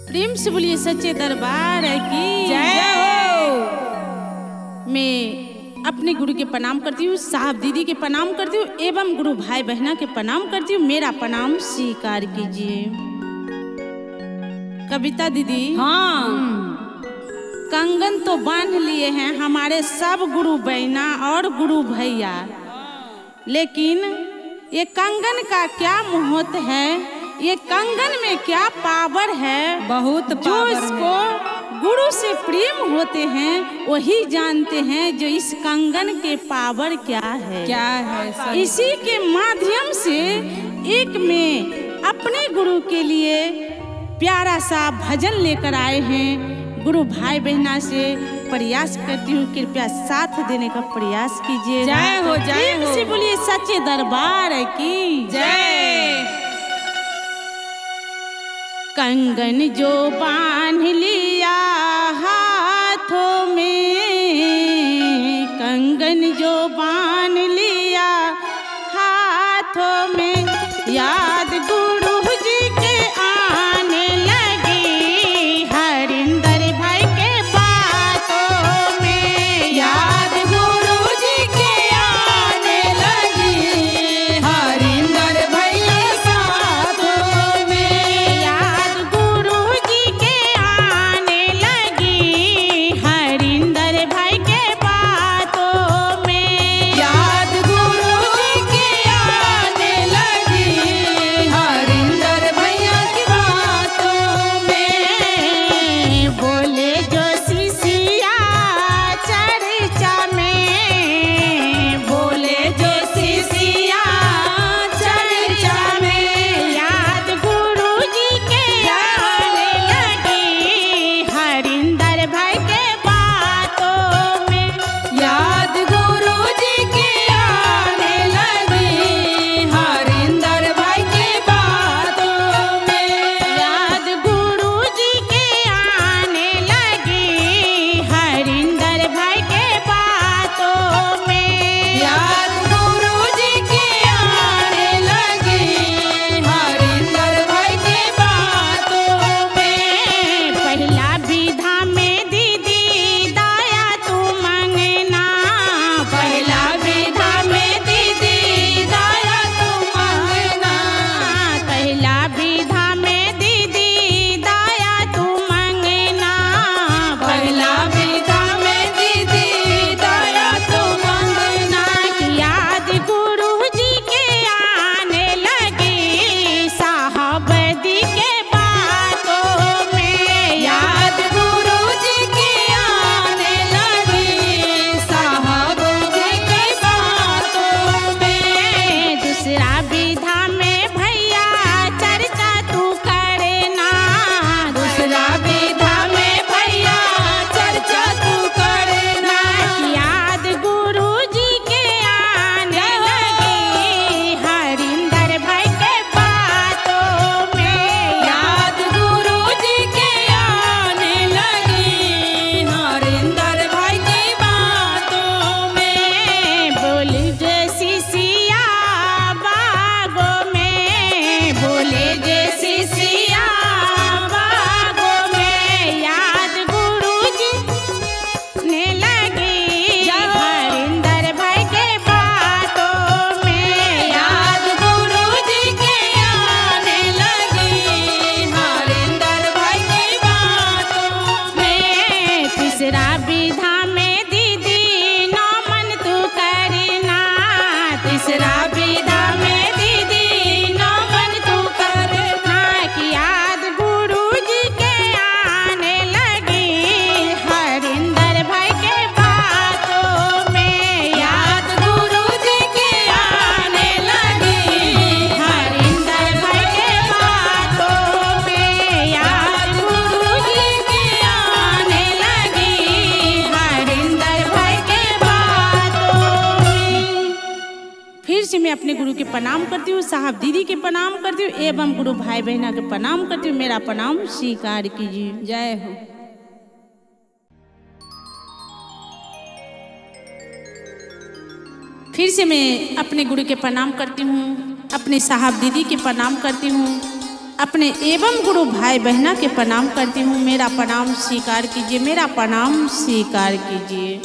प्रेम से बोलिए सच्चे दरबार की जय हो। मैं अपने गुरु के प्रणाम करती हूँ, साहब दीदी के प्रणाम करती हूँ एवं गुरु भाई बहना के प्रणाम करती हूँ। मेरा प्रणाम स्वीकार कीजिए। कविता दीदी, कंगन तो बांध लिए हैं हमारे सब गुरु बहना और गुरु भैया, लेकिन ये कंगन का क्या महत्व है, ये कंगन में क्या पावर है, बहुत जो इसको गुरु से प्रेम होते हैं वही जानते हैं जो इस कंगन के पावर क्या है। इसी के माध्यम से एक में अपने गुरु के लिए प्यारा सा भजन लेकर आए हैं। गुरु भाई बहना से प्रयास करती हूँ, कृपया साथ देने का प्रयास कीजिए। जय हो, जय हो। से बोलिए सच्चे दरबार की जय। कंगन जो बांध लिया हाथों में, कंगन जो बांध लिया हाथों में, याद गुरु जी के आने लगी हरिंदर भाई के बातों में, याद गुरु जी के आने लगी हरिंदर भैया साथों में, याद गुरु जी के आने लगी हरिंदर भाई के बातों में, याद गुरु जी के आने लगी हरिंदर भैया की बातों में बोले जो शिष्या चर्चा में, बोले जो शिष्या चर्चा में, याद गुरु जी के आने लगी हरिंदर भाई के बातों में, याद गुरु जी के आने लगी हरिंदर भाई की बातों में, याद गुरु जी के आने लगी हरिंदर भाई के बातों में, याद गुरु जी के आने लगी हरिंदर भाई की बातों में, पहला विधा में दीदी दाया तू मंगना, पहला विधा में दीदी दाया तू मांगना, पहला विधा में दीदी दाया तू मंगना, पहला विधा में दीदी दाया तू मांगना, याद गुरु जी के आने लगी साहबदी के बातों में, याद गुरु जी के आने लगी साहब जी की बातों में, दूसरा विधा में भैया चर्चा तू करना, दूसरा विधा में भैया चर्चा तू करना, याद गुरु जी के आने लगी हरिंदर भाई के बातों में, याद गुरु जी के आने लगी हरिंदर भाई की बातों में, बोले जैसी सिया बागों में, बोले जैसी सिया बागों में, याद गुरु जी ने लगी हरिंदर भाई के बातों में, याद गुरु जी के आने लगी हरिंदर भाई की बातों में, तीसरा विधा में दीदी नमन तू करना, तीसरा विधा में दीदी नमन तू करना, कि याद गुरु जी के आने लगी हरिंदर भाई के बातों में, याद गुरु जी के आने लगी हरिंदर भाई के बातों में, याद गुरु जी के आने लगी हरिंदर भाई के बातों में। फिर से मैं अपने गुरु के प्रणाम करती हूँ, साहब दीदी के प्रणाम करती हूँ एवं गुरु भाई बहना के प्रणाम करती हूँ। मेरा प्रणाम स्वीकार कीजिए। जय हो। फिर से मैं अपने गुरु के प्रणाम करती हूँ, अपने साहब दीदी के प्रणाम करती हूँ अपने एवं गुरु भाई बहना के प्रणाम करती हूँ। मेरा प्रणाम स्वीकार कीजिए, मेरा प्रणाम स्वीकार कीजिए।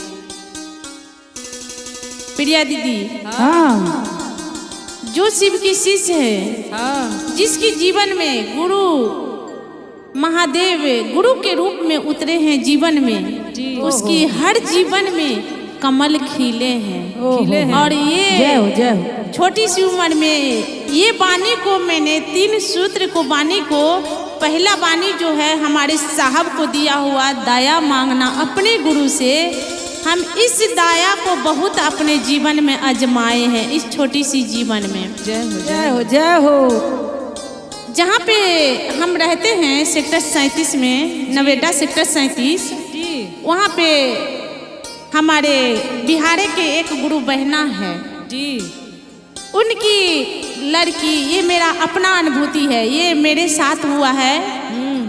प्रिया दीदी, हाँ जो शिव की शिष्य है, हाँ जिसके जीवन में गुरु महादेव गुरु के रूप में उतरे हैं जीवन में, जी। उसकी हर जीवन में कमल खिले हैं। और ये छोटी सी उम्र में ये वाणी को मैंने 3 सूत्र को वाणी को, पहला वाणी जो है हमारे साहब को दिया हुआ, दया मांगना अपने गुरु से। हम इस दया को बहुत अपने जीवन में आजमाए हैं, इस छोटी सी जीवन में। जय हो जय हो जय हो। जहाँ पे हम रहते हैं सेक्टर 37 में, नवेटा सेक्टर 37, वहाँ पे हमारे बिहारे के एक गुरु बहना है जी। उनकी लड़की, ये मेरा अपना अनुभूति है, ये मेरे साथ हुआ है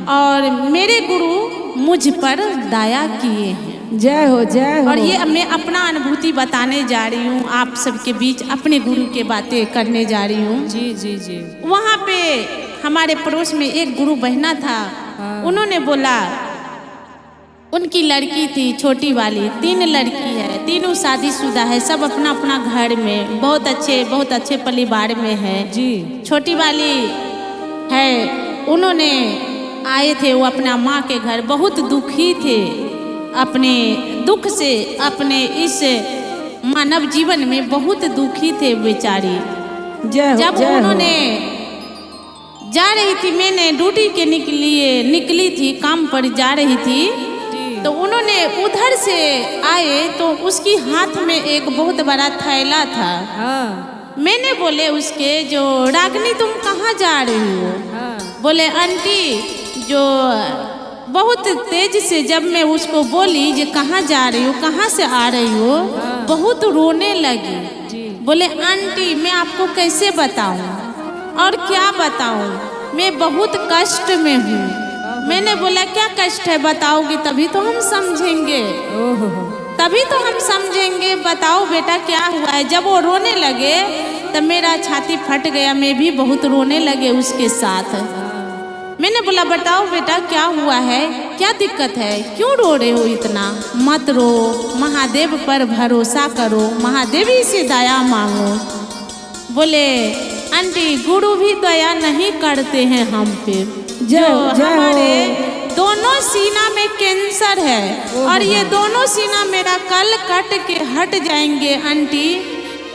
और मेरे गुरु मुझ पर दया किए हैं। जय हो जय हो। और ये मैं अपना अनुभूति बताने जा रही हूँ आप सबके बीच, अपने गुरु के बातें करने जा रही हूँ। जी जी जी। वहाँ पे हमारे पड़ोस में एक गुरु बहना था। उन्होंने बोला, उनकी लड़की थी छोटी वाली, 3 लड़की है, तीनों शादीशुदा है, सब अपना अपना घर में बहुत अच्छे परिवार में है जी। छोटी वाली है, उन्होंने आए थे वो अपना माँ के घर, बहुत दुखी थे अपने दुख से, अपने इस मानव जीवन में बहुत दुखी थे बेचारी। जब उन्होंने जा रही थी, मैंने ड्यूटी के निकली थी, काम पर जा रही थी, तो उन्होंने उधर से आए तो उसकी हाथ में एक बहुत बड़ा थैला था। मैंने बोले उसके, जो रागनी तुम कहाँ जा रही हो? बोले आंटी, जो बहुत तेज से जब मैं उसको बोली जो कहाँ जा रही हो, कहाँ से आ रही हो, बहुत रोने लगी। बोले आंटी मैं आपको कैसे बताऊं और क्या बताऊं, मैं बहुत कष्ट में हूँ। मैंने बोला क्या कष्ट है, बताओगी तभी तो हम समझेंगे, तभी तो हम समझेंगे, बताओ बेटा क्या हुआ है। जब वो रोने लगे तब मेरा छाती फट गया, मैं भी बहुत रोने लगे उसके साथ। मैंने बोला बताओ बेटा क्या हुआ है, क्या दिक्कत है, क्यों रो रहे हो इतना? मत रो, महादेव पर भरोसा करो, महादेव ही से दया मांगो। बोले आंटी गुरु भी दया नहीं करते हैं हम पे, जो हमारे दोनों सीना में कैंसर है और ये दोनों सीना मेरा कल कट के हट जाएंगे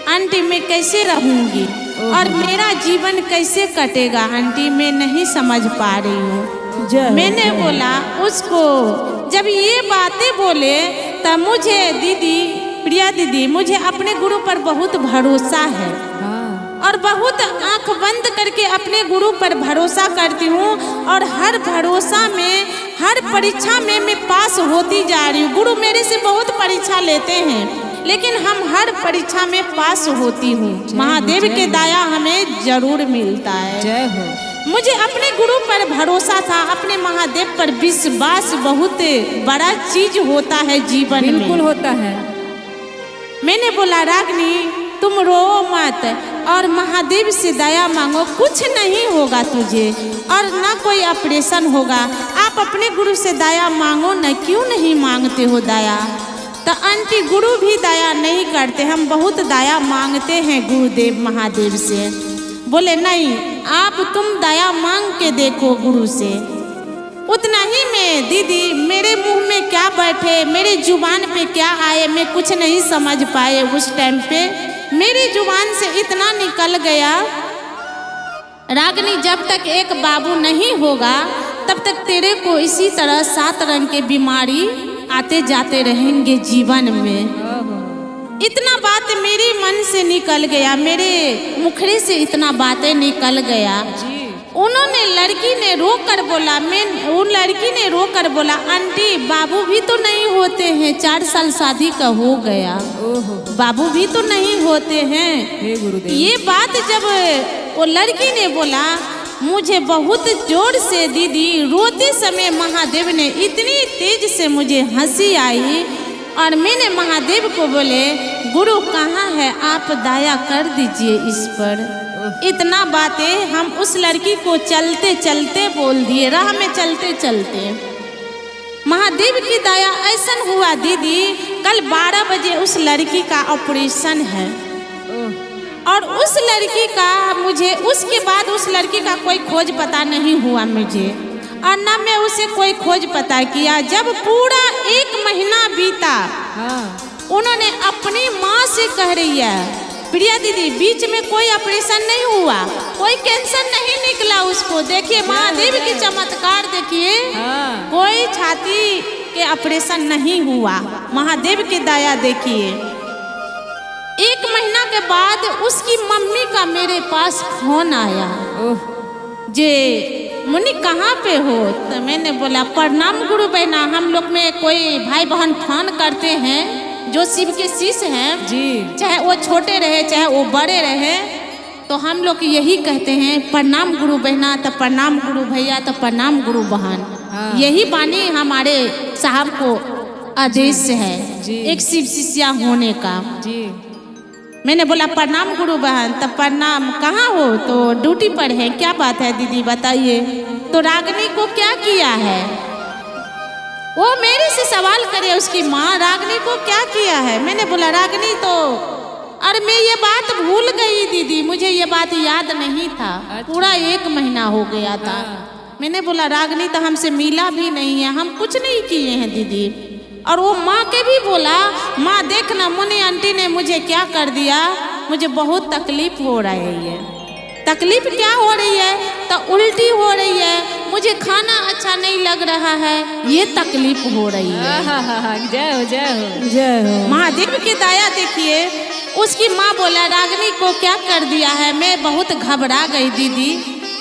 आंटी मैं कैसे रहूंगी और मेरा जीवन कैसे कटेगा आंटी, मैं नहीं समझ पा रही हूँ। मैंने बोला उसको, जब ये बातें बोले तब मुझे प्रिया दीदी, मुझे अपने गुरु पर बहुत भरोसा है और बहुत आंख बंद करके अपने गुरु पर भरोसा करती हूँ और हर भरोसा में, हर परीक्षा में मैं पास होती जा रही हूँ। गुरु मेरे से बहुत परीक्षा लेते हैं लेकिन हम हर परीक्षा में पास होती हूँ। महादेव के दया हमें जरूर मिलता है। जय हो। मुझे अपने गुरु पर भरोसा था, अपने महादेव पर विश्वास बहुत बड़ा चीज होता है जीवन में, बिल्कुल होता है। मैंने बोला रागनी तुम रो मत और महादेव से दया मांगो, कुछ नहीं होगा तुझे और ना कोई ऑपरेशन होगा। आप अपने गुरु से दया मांगो न, क्यों नहीं मांगते हो दया? तो आंटी गुरु भी दया नहीं करते, हम बहुत दया मांगते हैं गुरुदेव महादेव से। बोले नहीं, आप तुम दया मांग के देखो गुरु से। उतना ही में दीदी मेरे मुंह में क्या बैठे, मेरे जुबान पे क्या आए, मैं कुछ नहीं समझ पाए। उस टाइम पे मेरी जुबान से इतना निकल गया, रागनी जब तक एक बाबू नहीं होगा तब तक तेरे को इसी तरह 7 रंग के बीमारी आते जाते रहेंगे जीवन में। इतना बात मेरे मन से निकल गया, मेरे मुखड़े से इतना बातें निकल गया। उन्होंने लड़की ने रो कर बोला, उन लड़की ने रो कर बोला आंटी बाबू भी तो नहीं होते हैं, 4 साल शादी का हो गया, बाबू भी तो नहीं होते हैं। ये बात जब वो लड़की ने बोला, मुझे बहुत जोर से दीदी रोते समय महादेव ने इतनी तेज से मुझे हंसी आई और मैंने महादेव को बोले गुरु कहाँ है, आप दया कर दीजिए इस पर। इतना बातें हम उस लड़की को चलते चलते बोल दिए, राह में चलते चलते। महादेव की दया ऐसा हुआ दीदी, कल 12 बजे उस लड़की का ऑपरेशन है और उस लड़की का मुझे उसके बाद उस लड़की का कोई खोज पता नहीं हुआ मुझे, और न मैं उसे कोई खोज पता किया। जब पूरा 1 महीना बीता, उन्होंने अपनी माँ से कह रही है, प्रिया दीदी बीच में कोई ऑपरेशन नहीं हुआ, कोई कैंसर नहीं निकला उसको। देखिए महादेव की चमत्कार, देखिए कोई छाती के ऑपरेशन नहीं हुआ, महादेव की दया देखिए। 1 महीना के बाद उसकी मम्मी का मेरे पास फोन आया, जे मुन्नी कहाँ पे हो? तो मैंने बोला प्रणाम गुरु बहना, हम लोग में कोई भाई बहन फोन करते हैं जो शिव के शिष्य हैं जी, चाहे वो छोटे रहे चाहे वो बड़े रहे, तो हम लोग यही कहते हैं प्रणाम गुरु बहना, तो प्रणाम गुरु भैया, तो प्रणाम गुरु बहन। यही बानी हमारे साहब को आदेश है एक शिव शिष्या होने का जी। मैंने बोला प्रणाम गुरु बहन, तब प्रणाम, कहाँ हो? तो ड्यूटी पर है। क्या बात है दीदी बताइए। तो रागिनी को क्या किया है? वो मेरे से सवाल करे उसकी माँ, रागिनी को क्या किया है? मैंने बोला रागिनी तो, अरे मैं ये बात भूल गई दीदी, मुझे ये बात याद नहीं था। पूरा 1 महीना हो गया था। मैंने बोला रागिनी तो हमसे मिला भी नहीं है, हम कुछ नहीं किए हैं दीदी। और वो माँ के भी बोला, माँ देखना मुन्नी आंटी ने मुझे क्या कर दिया, मुझे बहुत तकलीफ हो रही है। तकलीफ क्या हो रही है? तो उल्टी हो रही है, मुझे खाना अच्छा नहीं लग रहा है, ये तकलीफ हो रही है। जय हो जय हो जय हो। महादेव की दया देखिए। उसकी माँ बोला रागिनी को क्या कर दिया है? मैं बहुत घबरा गई दीदी,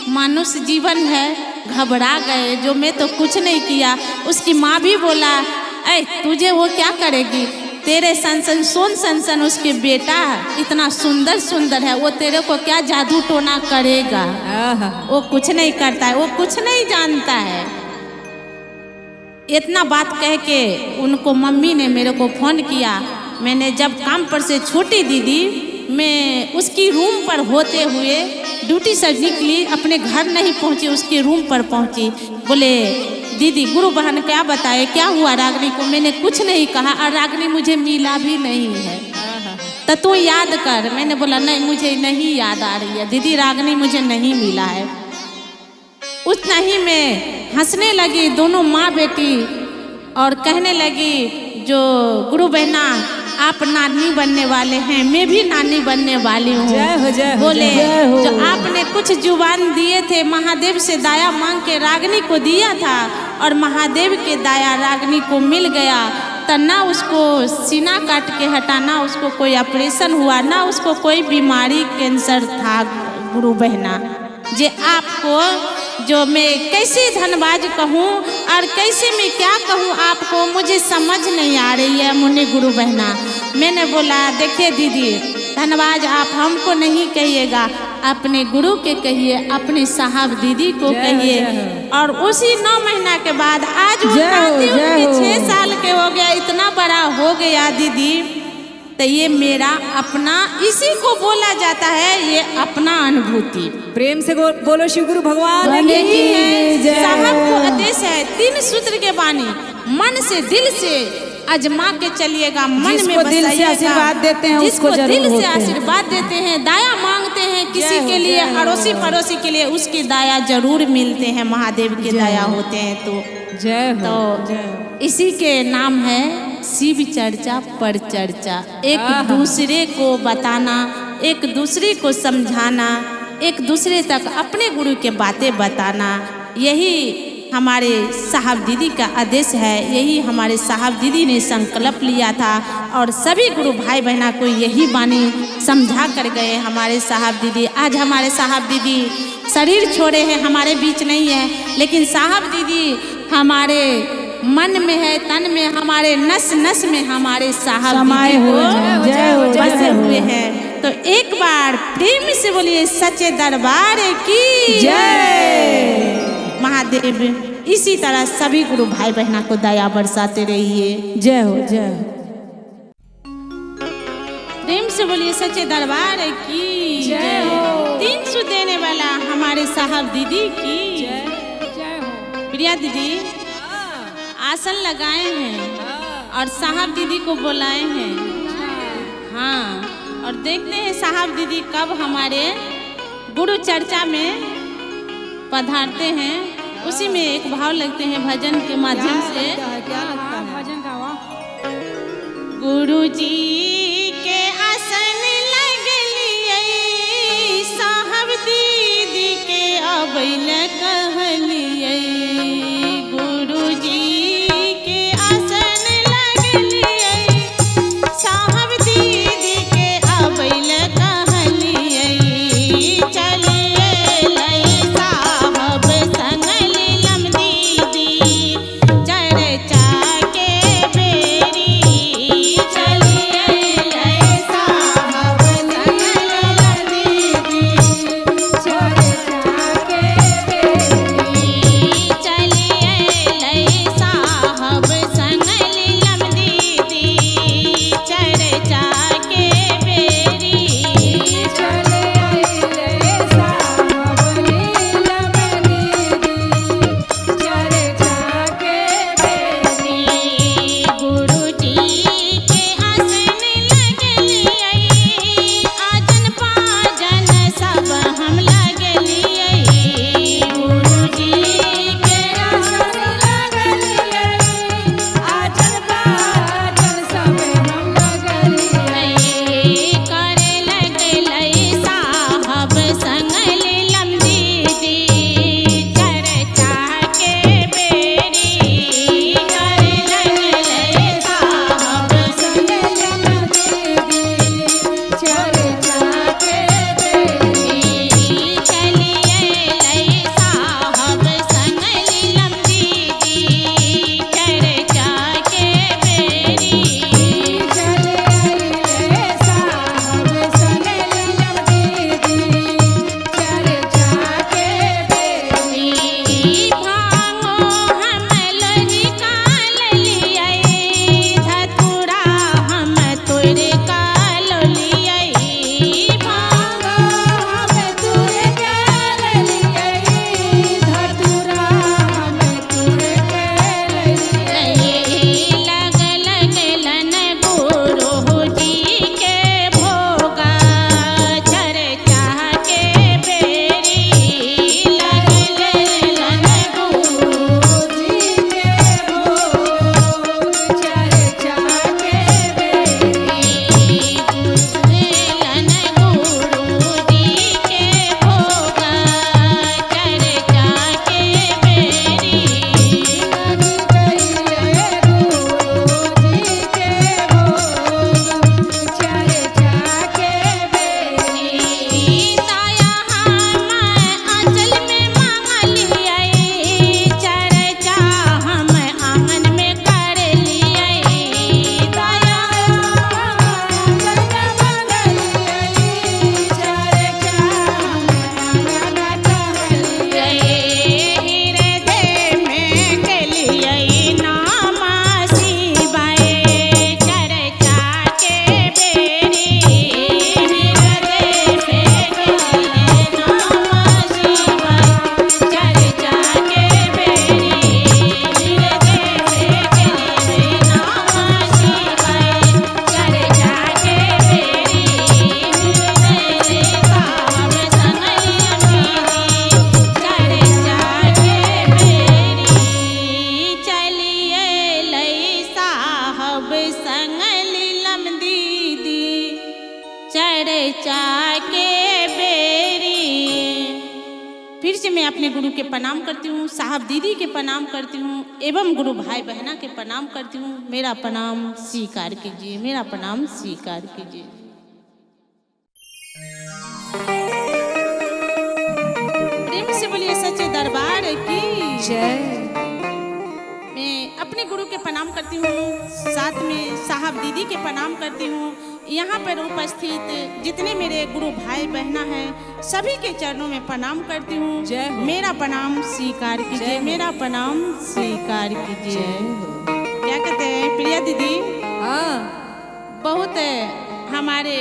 मनुष्य जीवन है, घबरा गए, जो मैं तो कुछ नहीं किया। उसकी माँ भी बोला, ऐ तुझे वो क्या करेगी, तेरे सनसन सोन सनसन उसके बेटा इतना सुंदर सुंदर है, वो तेरे को क्या जादू टोना करेगा, वो कुछ नहीं करता है, वो कुछ नहीं जानता है। इतना बात कह के उनको मम्मी ने मेरे को फोन किया। मैंने जब काम पर से छुट्टी दीदी, मैं उसकी रूम पर होते हुए ड्यूटी से निकली, अपने घर नहीं पहुंची, उसके रूम पर पहुंची। बोले दीदी गुरु बहन क्या बताए, क्या हुआ रागिनी को? मैंने कुछ नहीं कहा और रागिनी मुझे मिला भी नहीं है, तो तू याद कर। मैंने बोला नहीं मुझे नहीं याद आ रही है दीदी, रागिनी मुझे नहीं मिला है। उतना ही में हंसने लगी दोनों माँ बेटी और कहने लगी, जो गुरु बहना आप नानी बनने वाले हैं, मैं भी नानी बनने वाली हूँ। बोले जो आपने कुछ जुबान दिए थे, महादेव से दया मांग के रागिनी को दिया था और महादेव के दया रागिनी को मिल गया, तो ना उसको सीना काट के हटाना, उसको कोई ऑपरेशन हुआ, ना उसको कोई बीमारी कैंसर था। गुरु बहना जे आपको, जो मैं कैसे धन्यवाद कहूँ और कैसे मैं क्या कहूँ आपको, मुझे समझ नहीं आ रही है मुन्नी गुरु बहना। मैंने बोला देखिए दीदी, धन्यवाद आप हमको नहीं कहिएगा, अपने गुरु के कहिए, अपने साहब दीदी को कहिए। और उसी 9 महीना के बाद आज वो 6 साल के हो गया, इतना बड़ा हो गया दीदी। तो ये मेरा अपना, इसी को बोला जाता है ये अपना अनुभूति। प्रेम से बोलो शिव गुरु भगवान यही है, साहब को आदेश है 3 सूत्र के बानी, मन से दिल से आजमा के चलिएगा, मन में दिल से आशीर्वाद देते हैं, जिसको दिल से आशीर्वाद देते हैं, दया मांगते हैं किसी के लिए, अड़ोसी पड़ोसी के लिए, उसकी दया जरूर मिलते हैं, महादेव की दया होते हैं। तो जय हो। तो इसी के नाम है शिव चर्चा पर चर्चा, एक दूसरे को बताना, एक दूसरे को समझाना, एक दूसरे तक अपने गुरु के बातें बताना, यही हमारे साहब दीदी का आदेश है, यही हमारे साहब दीदी ने संकल्प लिया था और सभी गुरु भाई बहना को यही बानी समझा कर गए हमारे साहब दीदी। आज हमारे साहब दीदी शरीर छोड़े हैं, हमारे बीच नहीं है, लेकिन साहब दीदी हमारे मन में है, तन में, हमारे नस नस में हमारे साहब बसे हुए हैं। तो एक बार प्रेम से बोलिए सच्चे दरबार की जय। महादेव इसी तरह सभी गुरु भाई बहना को दया बरसाते रहिए। जय हो जय हो। प्रेम से बोलिए सच्चे दरबार की जय हो। 300 देने वाला हमारे साहब दीदी की जय जय हो। प्रिया दीदी आसन लगाए हैं और साहब दीदी को बुलाए हैं। हाँ, और देखते हैं साहब दीदी कब हमारे गुरु चर्चा में पधारते हैं। उसी में एक भाव लगते हैं भजन के माध्यम से। क्या लगता है भजन का? वाह। गुरु जी के आसन लगलिए साहब दीदी के अबैल कहलिए। गुरु जी के आसन लगलिए साहब दीदी के अबैल कहलिए। चलिए लई साहब संग लीलम दीदी चर्चा के बेरी। चलिए लई साहब संग लीलम दीदी चर्चा के बेरी। चलिए लई साहब संग लीलम दीदी चर्चा के बेरी। चले आइले साहब लीलम दीदी चर्चा के बेरी। गुरु जी के आसन लगलिए आजन पाजन सब हम लगलिए। गुरु जी के आसन लगलिए आजन बाजन सब हम लगलिए। करे लगलै साहब संग लीलम दीदी चर्चा के बेरी। करे लगलै साहब संग लीलम दीदी चर्चा के बेरी। चलिए लई साहब संग लीलम दीदी चर्चा के बेरी। चले आइले साहब संग लीलम दीदी चर्चा के बेरी। भांगो हम लोरी का ललिए धतूरा हम तोरे का लोलिए। भांगो हम तुरे के ललिए धतूरा हम तुरे के ललिए। लगलन गुरु जी के भोगा चर्चा के बेरी। लगलन गुरु जी के भोग चर्चा के बेरी। लगलन गुरु जी के भोगा चर्चा के बेरी। लगी गइले गुरु जी के भोग चर्चा के बेरी। ताया हम आंचल में मांगलिए चर्चा हम आंगन में कर लिए। ताया आंगन मंगलिए चर्चा हम आंगन कहलिए। हृदय में कलिए नाम शिवाय चर्चा के बेरी। हृदय में कलिए नाम शिवाय चर्चा के बेरी। हृदय में कलिए नाम शिवाय चर्चा के बेरी। हृदय साहब संग लीलम दीदी चर्चा के बेरी। फिर से मैं अपने गुरु के प्रणाम करती हूँ, साहब दीदी के प्रणाम करती हूँ एवं गुरु भाई बहना के प्रणाम करती हूँ। मेरा प्रणाम स्वीकार कीजिए, मेरा प्रणाम स्वीकार कीजिए। प्रेम से बोलिए सच्चे दरबार की जय। मैं अपने गुरु के प्रणाम करती हूँ, साथ में साहब दीदी के प्रणाम करती हूँ। यहाँ पर उपस्थित जितने मेरे गुरु भाई बहना हैं सभी के चरणों में प्रणाम करती हूँ। जय हो। मेरा प्रणाम स्वीकार कीजिए, मेरा प्रणाम स्वीकार कीजिए। क्या कहते हैं प्रिया दीदी? हाँ, बहुत हमारे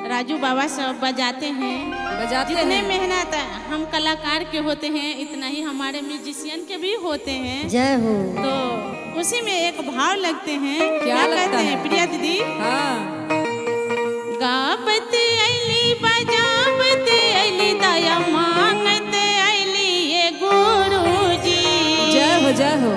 राजू बाबा सब बजाते हैं बजाते जितने हैं। मेहनत हम कलाकार के होते हैं इतना ही हमारे म्यूजिशियन के भी होते हैं। जय हो। तो उसी में एक भाव लगते हैं। क्या लगता कहते हैं है? प्रिया दीदी? हाँ। गावते अली बजावते अली दया मांगते अली ये गुरुजी। जय हो जय हो।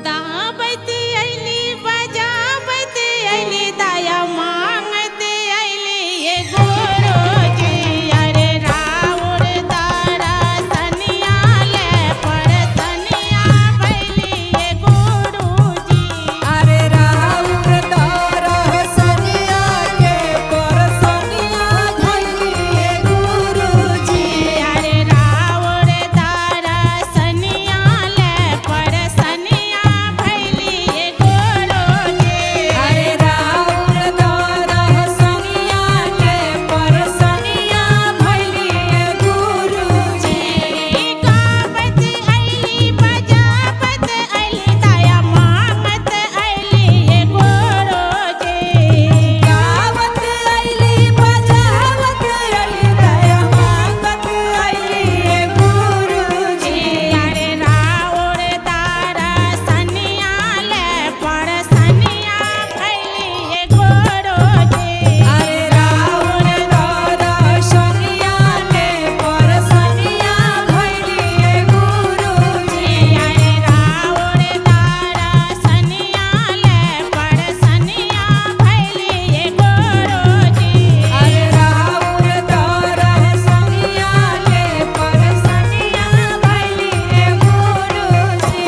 दावते अली बजावते अली दया मांगते अली ये गुरुजी। अरे राउर तारा सनिया ले पर सनिया भैली ये गुरुजी। अरे राउर तारा सनिया के पर सनिया भइली गुरुजी। अरे राउर तारा सनिया ले पर सनिया भैली ये गुरुजी। अरे राउर तारा सनिया के पर सनिया भइली गुरुजी। गावत अली बजावत अली दया मांगत अली ये गुरुजी। गावत अइली बजावत अइली दया मांगत अइली गुरुजी। अरे राउर तारा सनिया ले पर सनिया भैली ये गुरुजी। अरे राउर तारा सनिया के पर सनिया भइली गुरुजी। अरे राउर तारा सनिया ले पर सनिया भैली ये गुरुजी। अरे राउर तारा सनिया के पर सनिया भइली गुरुजी।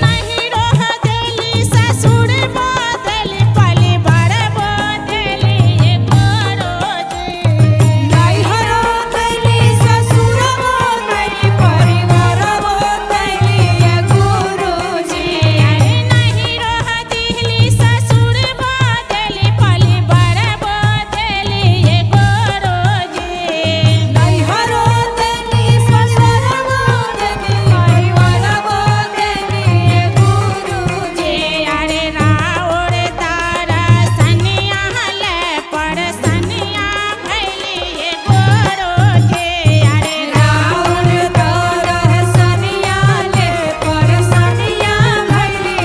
नहीं रोह देली ससुर बदली पली बड़ बदली ये गुरुजी। नैहरो दैली ससुरबो दैली परिवारबो दैली गुरुजी। नहीं रोह देली ससुर बदली पली बड़ बदली ये गुरुजी। नैहरो दैली ससुरबो दैली परिवारबो दैली गुरुजी। अरे राउर तारा सनिया ले पर सनिया भैली ये गुरुजी। अरे राउर तारा सनिया ले पर सनिया भइली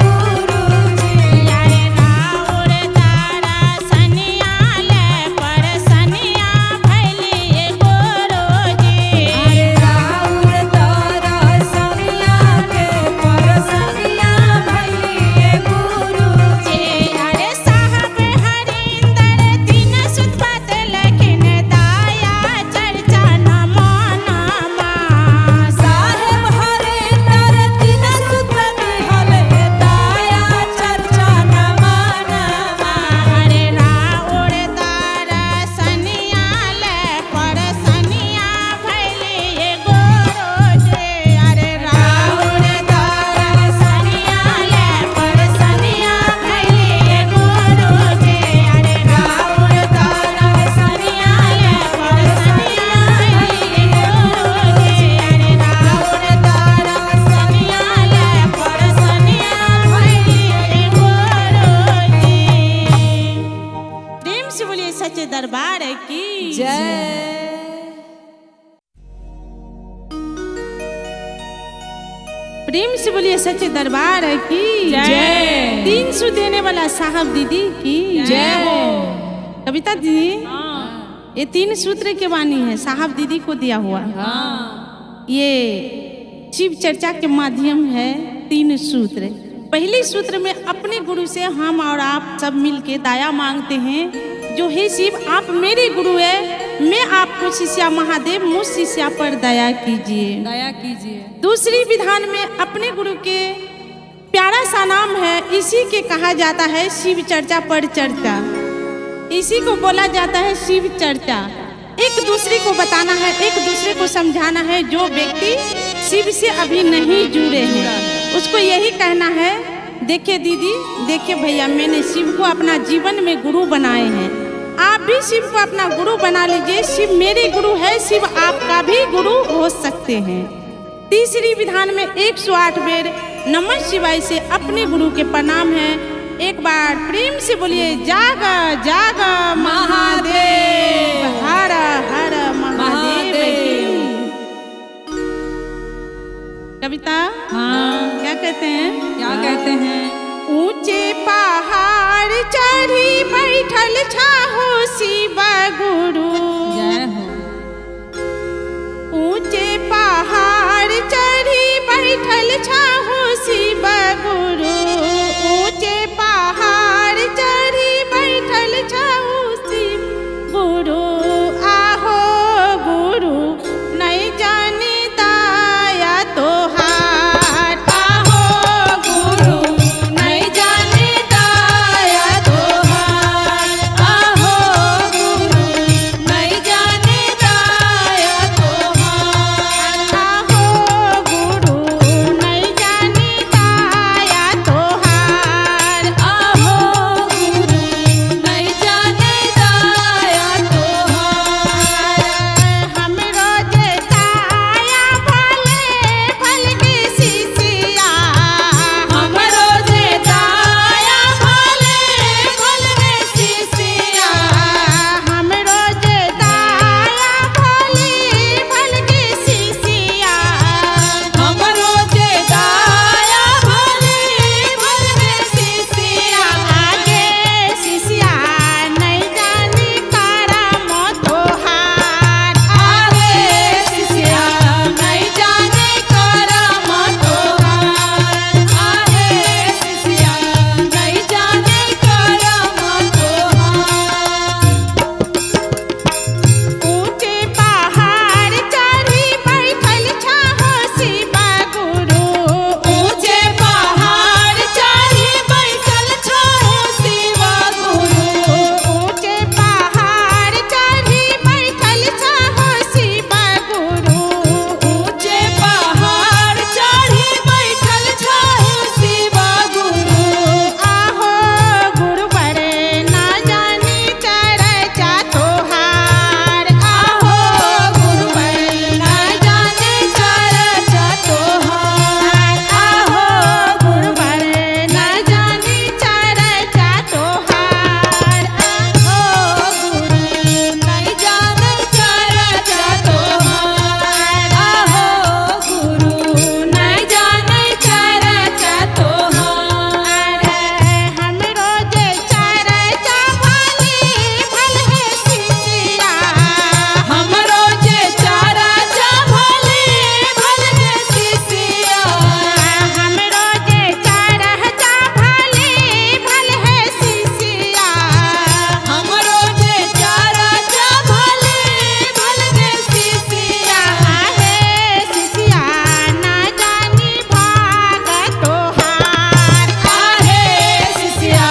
गुरुजी। अरे राउर तारा सनिया ले पर सनिया भैली ये गुरुजी। अरे राउर तारा सनिया के पर सनिया भइली गुरुजी। अरे साहब हरिंदर तीन सुत बात लखिन दाया चर्चा न मानमा। साहेब हरिंदर तीन सुत दिहले दाया चर्चा न मानवा। अरे राउर तारा सनिया ले पर सनिया भैली ये गुरुजी। अरे राउर तारा सनिया ले पर सनिया भैली ये गुरुजी। अरे राउर तारा सनिया ले पर सनिया भैली ये गुरुजी। अरे राउर तारा सनिया ले पर सनिया भैली ये गुरुजी। प्रेम से बोलिए सच्चे दरबार की जय। प्रेम से बोलिए सच्चे दरबार की जय। 300 देने वाला साहब दीदी की जय हो। कविता दीदी ये 3 सूत्र के वाणी है साहब दीदी को दिया हुआ। हाँ। ये शिव चर्चा के माध्यम है 3 सूत्र। पहले सूत्र में अपने गुरु से हम और आप सब मिलके दया मांगते हैं जो हे शिव आप मेरे गुरु है, मैं आपको शिष्या महादेव मुझ शिष्या पर दया कीजिए। दया कीजिए। दूसरी विधान में अपने गुरु के प्यारा सा नाम है, इसी के कहा जाता है शिव चर्चा पर चर्चा। इसी को बोला जाता है शिव चर्चा। एक दूसरे को बताना है, एक दूसरे को समझाना है। जो व्यक्ति शिव से अभी नहीं जुड़े हैं उसको यही कहना है, देखिए दीदी, देखिए भैया, मैंने शिव को अपना जीवन में गुरु बनाए हैं, आप भी शिव को अपना गुरु बना लीजिए। शिव मेरे गुरु है, शिव आपका भी गुरु हो सकते हैं। तीसरी विधान में 108 बेर नमः शिवाय से अपने गुरु के प्रणाम है। एक बार प्रेम से बोलिए जागा जागा महादेव, हर हर कविता हाँ क्या कहते हैं? क्या कहते हैं? ऊंचे पहाड़ चढ़ी बैठल छाहो शिव गुरु। जय हो। ऊंचे पहाड़ चढ़ी बैठल छाहो शिव गुरु। ऊंचे पहाड़ चढ़ी बैठल छाहो शिव गुरु। आहो गुरु नहीं जानी दाया तोहार। आहो गुरु नहीं जाने दाया तोहार। आहो गुरु नहीं जाने दाया तोहार। आहो गुरु नहीं जानी दाया तोहार। आहो गुरु नहीं जाने दाया तोहार। हमरो जे दाया भले भल के शिष्या। हमरो जे दाया भले भल में शिष्या। हमरो जे दाया भले भल के शिष्या। हमरो जे दाया भले भल में शिष्या। आगे शिष्या नहीं जानी करम तोहार। आगे शिष्या नहीं जाने करम तोहार। आगे शिष्या नहीं जाने करम तोहार। ऊंचे पहाड़ चढ़ी बैठल छाहो शिव गुरु। ऊंचे पहाड़ चढ़ी बैठल छाहो शिव गुरु। ऊंचे पहाड़ चढ़ी बैठल छाहो शिव गुरु। ऊंचे पहाड़ चढ़ी बैठल छाहो शिव गुरु। आहो गुरु बरे ना जानी चर्चा तोहार। आहो गुरु बरे ना जाने चर्चा तोहार। आहो गुरु बरे ना जानी चर्चा तोहार। आहो गुरु नहीं जाने चर्चा तोहार। आहो गुरु नहीं जाने चर्चा तोहार। हमरो जे चर्चा भले भल है शिष्या। हमरो जे चर्चा भले भल के शिष्या। हमरो जे चर्चा भले भल है शिष्या। हमरो जे चर्चा भले भल के शिष्या। आहे शिष्या ना जानी भाग तोहार। आहे शिष्या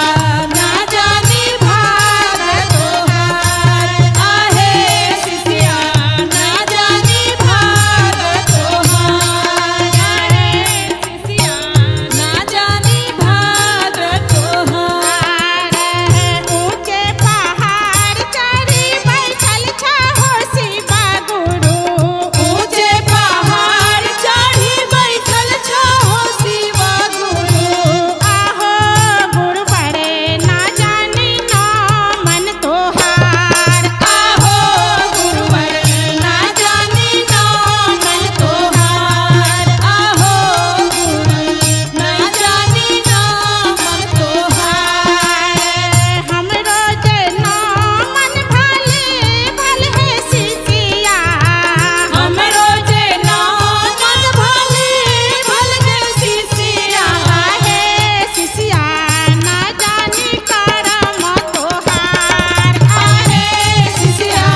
ना जानी भाग तोहार। आहे शिष्या ना जानी भाग तोहार। आहे शिष्या ना जानी भाग तोहार। ऊंचे पहाड़ चढ़ी बैठल छाहो शिव गुरु। ऊंचे पहाड़ चढ़ी बैठल छाहो शिव गुरु। आहो गुरु बड़े ना जानी नो मन तोहार। आहो गुरु बरे ना जानी नो मन तोहार। आहो गुरु ना जानी नो मन तोहार। हमरो जे नो मन भले भल है शिष्या। हमरो जे नो मन भले भल के शिष्या। आहे शिष्या ना जानी करम तोहार। आहे शिष्या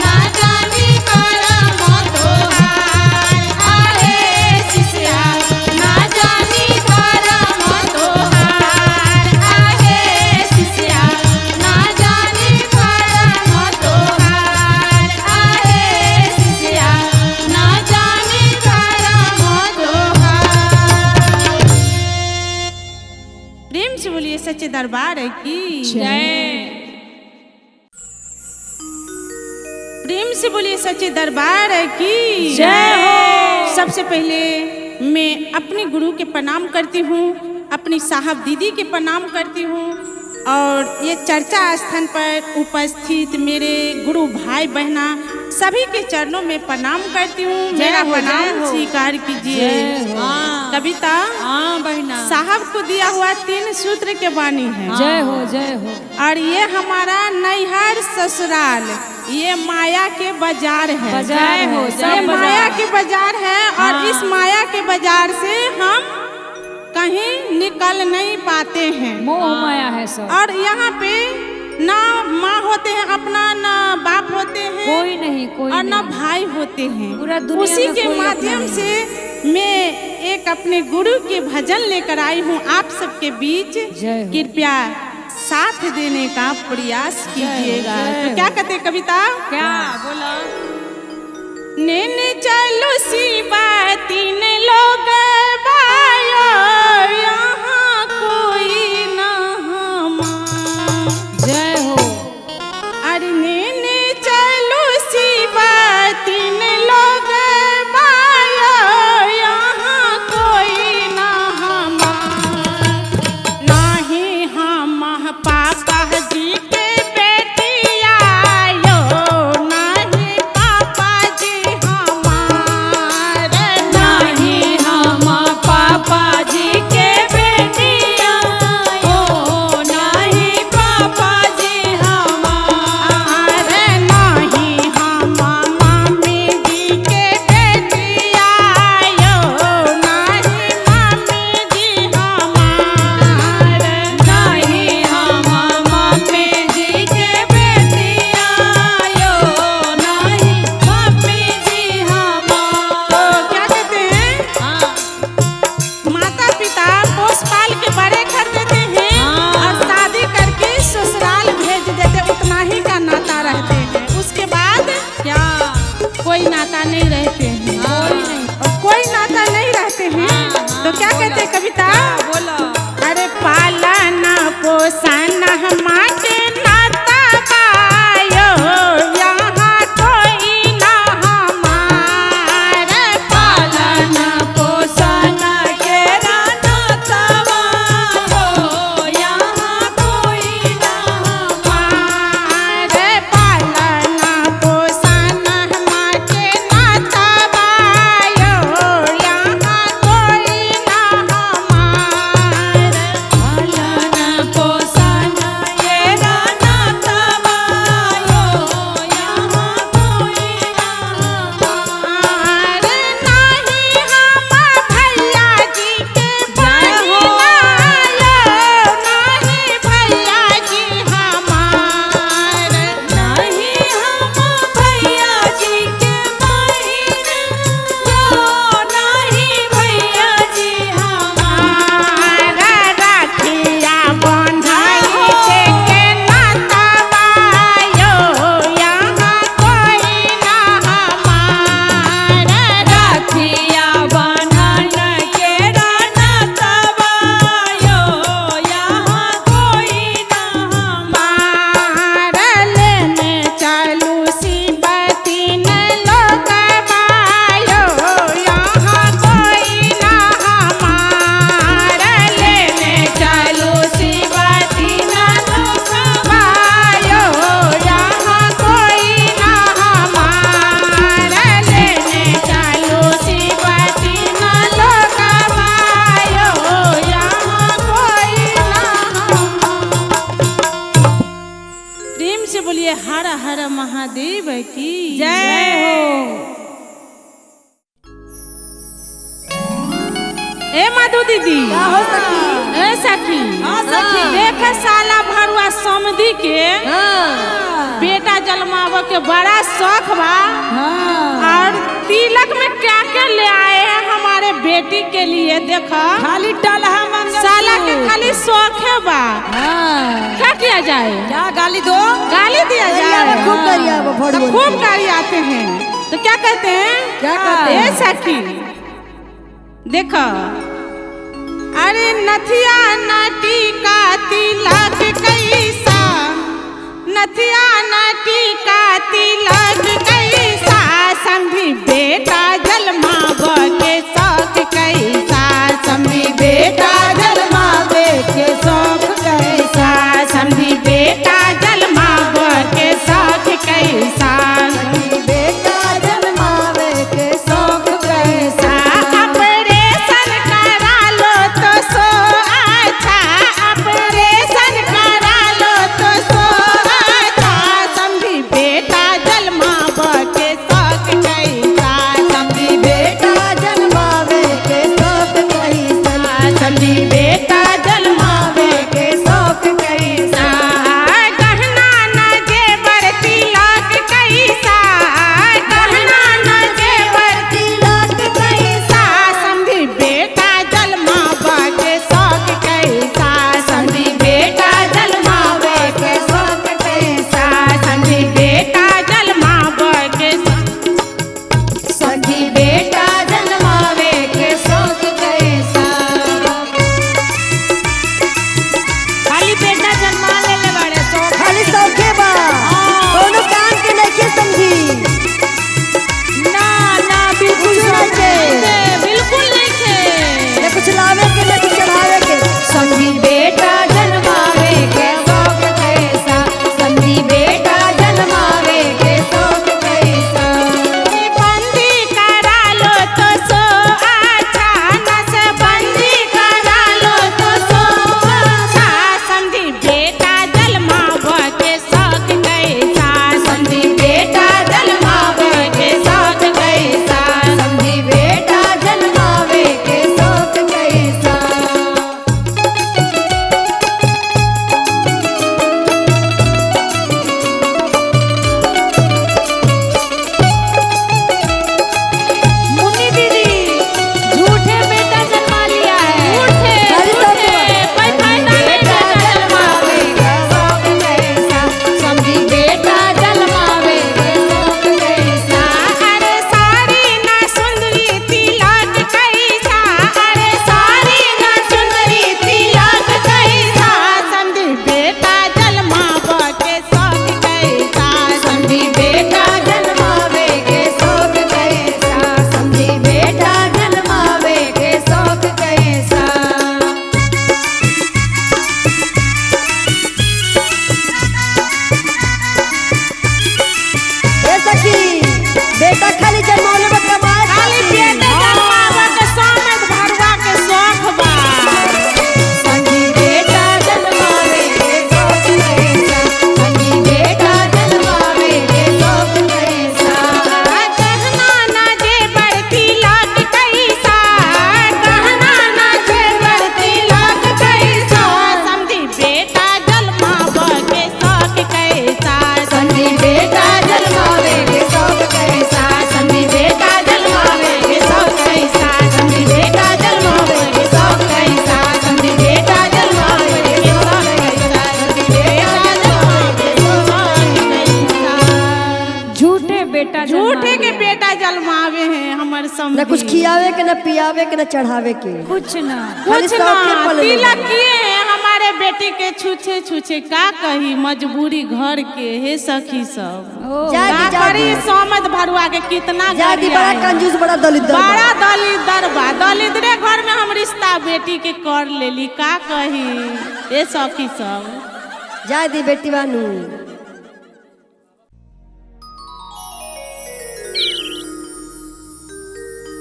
ना जानी करम तोहार। आहे शिष्या ना जानी करम तोहार। आहे शिष्या ना जानी करम तोहार। आहे शिष्या ना जानी करम तोहार। प्रेम से बोलिए सच्चे दरबार की जय। प्रेम से बोलिए सच्चे दरबार की जय हो। सबसे पहले मैं अपने गुरु के प्रणाम करती हूँ, अपनी साहब दीदी के प्रणाम करती हूँ। और ये चर्चा स्थान पर उपस्थित मेरे गुरु भाई बहना सभी के चरणों में प्रणाम करती हूँ। मेरा प्रणाम स्वीकार कीजिए। कविता बहना साहब को दिया हुआ 3 सूत्र के वाणी है। जय हो जय हो। और ये हमारा नैहर ससुराल ये माया के बाजार है। जय हो ये माया के बाजार है। और इस माया के बाजार से हम कहीं निकल नहीं पाते हैं। मोह माया है सब। और यहाँ पे ना माँ होते हैं अपना, ना बाप होते हैं, कोई नहीं, कोई और ना नहीं। भाई होते हैं। पूरा दुनिया उसी में के कोई माध्यम अपना से मैं एक अपने गुरु के भजन लेकर आई हूँ आप सबके बीच। जय हो। कृपया साथ देने का प्रयास कीजिएगा। जय हो। तो क्या कहते कविता? क्या बोला? नैने चलो सी बाती ने लोग बायो यहाँ कोई ना हमार। जय हो। अरे नैने चलो सी बाती ने लोग बायो यहाँ कोई ना हमार। नाही हम पापा जी के बेटी आयो, नाही पापा जी हमार। नहीं हम पापा जी के बेटियां हो, नहीं पापा जी हमार। नाही हम मम्मी जी के बेटी आयो, नाही मम्मी जी हमार। नहीं हम मम्मी जी के बेटियां यो, नहीं मम्मी जी हमार। तो क्या कहते हैं? हाँ माता पिता पोस पाल के बड़े कर देते हैं और शादी करके ससुराल भेज देते। उतना ही का नाता रहते हैं। उसके बाद क्या? कोई नाता नहीं रहते हैं। कोई नहीं। और कोई नाता नहीं रहते हैं। तो क्या कहते हैं कविता? बोलो। अरे पालन पोषण हमारे नाता पायो, यहाँ कोई ना हमार। पालन पोषण के नाता हो, यहाँ कोई ना हमार। पालन पोषण हमारे नाता पायो, यहाँ कोई ना हमार। पालन पोषण के नाता हो, यहाँ कोई ना हमार। नाही हम भैया जी के बहिना आयो, नाही भैया जी हमार। नहीं हम भैया जी के बहिन यो, नहीं भैया जी हमार। राखिया बंधाई के नाता आयो, यहाँ कोई ना हमार। राखिया बंधन के नाता यो, यहाँ कोई ना हमार। मार लेने चलू शिवती ने लोग बायो, यहाँ कोई ना हमार। लेने चलू शिवती ने लोग बायो, यहाँ कोई ना हमार। लेने चलू शिवती ने लोग बायो, यहाँ कोई ना हमार। प्रेम से बोलिए हर हर महादेव की जय हो। ए मधु दीदी क्या हो सखी? ए सखी हाँ, सखी। देख साला भरुआ समधी के बेटा जन्मावे के बड़ा शौक बा। और तिलक में क्या क्या ले आए हैं हमारे बेटी के लिए। देखो खाली टलहा मंगल साला के खाली शौक है बा। क्या किया जाए? क्या गाली दो? गाली दिया जाए? खूब गरिया वो भर तो बोल खूब गाली आते हैं। तो क्या कहते हैं? क्या कहते हैं? ए सखी देखो, अरे नथिया नाटी का तिलक कैसा, नथिया नाटी का तिलक कैसा, समधी बेटा जन्मावे के शौक कैसा, समधी बेटा जन्मावे के शौक कैसा, चढ़ावे के न चढ़ावे के, कुछ ना खाली कुछ शौके ना पर ले तिलक लेना। किए हैं हमारे बेटी के छूछे छूछे का कही मजबूरी घर के हे सखी सब जा का दी, जा करी दी। सोमत भरुआ के कितना जा दी, गरिया बड़ा है। कंजूस, बड़ा दलित बा। बड़ा दलिदर बा दलिदरे घर में हम रिश्ता बेटी के कर लेली का कही हे सखी सब जा दी बेटी बानू।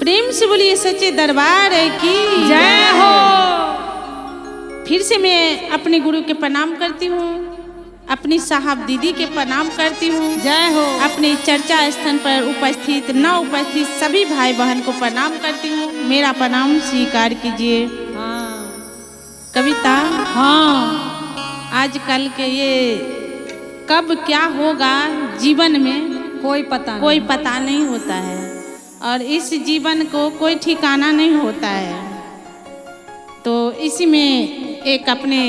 प्रेम से बोलिए सच्चे दरबार की जय हो। फिर से मैं अपने गुरु के प्रणाम करती हूँ, अपनी साहब दीदी के प्रणाम करती हूँ, जय हो। अपने चर्चा स्थान पर उपस्थित न उपस्थित सभी भाई बहन को प्रणाम करती हूँ। मेरा प्रणाम स्वीकार कीजिए। हाँ कविता हाँ आजकल के ये कब क्या होगा जीवन में कोई पता नहीं। कोई पता नहीं होता है और इस जीवन को कोई ठिकाना नहीं होता है। तो इसी में एक अपने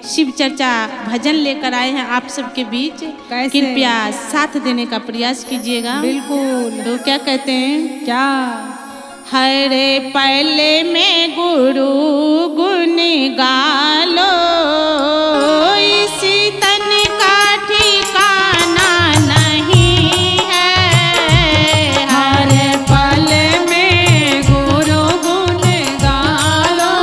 शिव चर्चा भजन लेकर आए हैं आप सबके बीच। कैसे? कृपया साथ देने का प्रयास कीजिएगा। बिल्कुल। तो क्या कहते हैं? क्या हरे पहले में गुरु गुण गालो इसी तन का ठिकाना नहीं है। हर पल में गुरु गुण गालो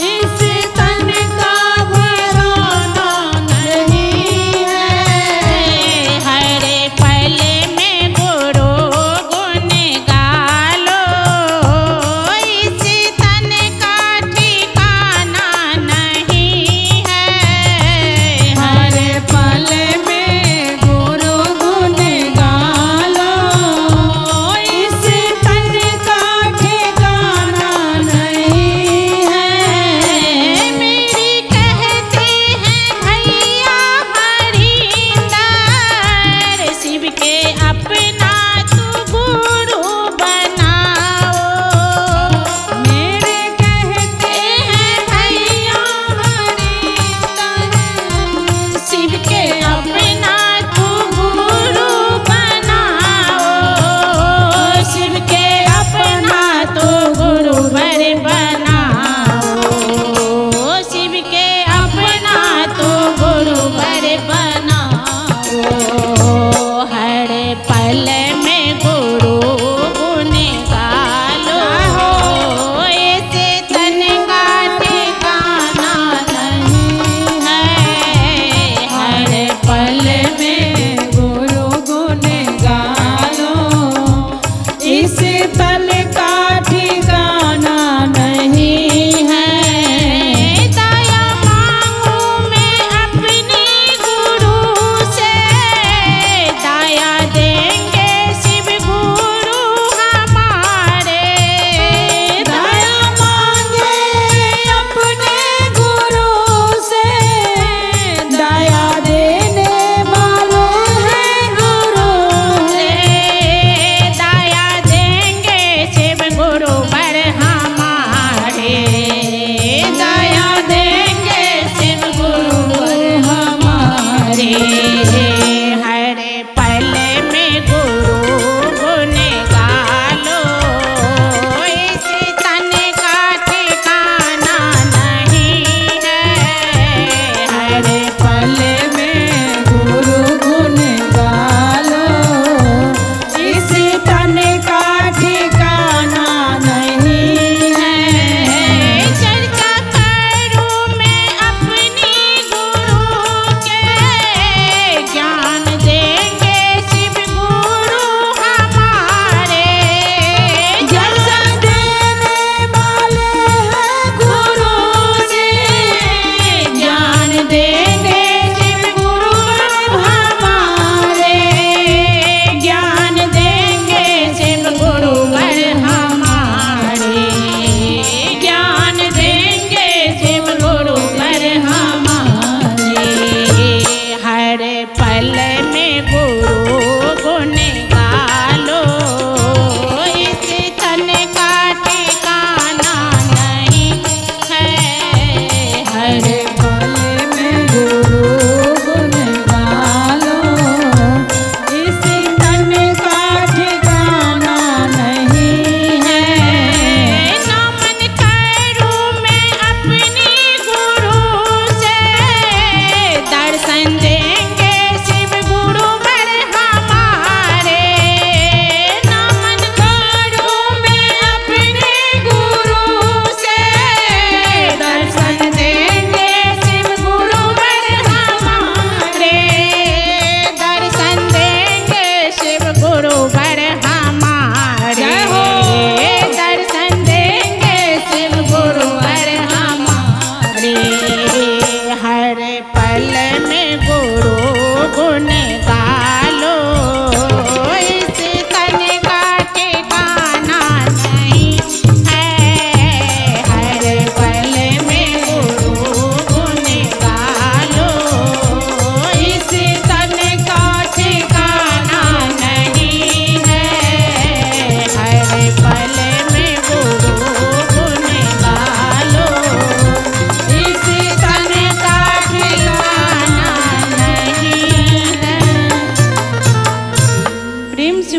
इस तन का ठिकाना नहीं है। हरे पहले में गुरु गुण गालो इसी तन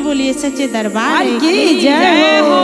बोलिए सच्चे दरबार की जय हो।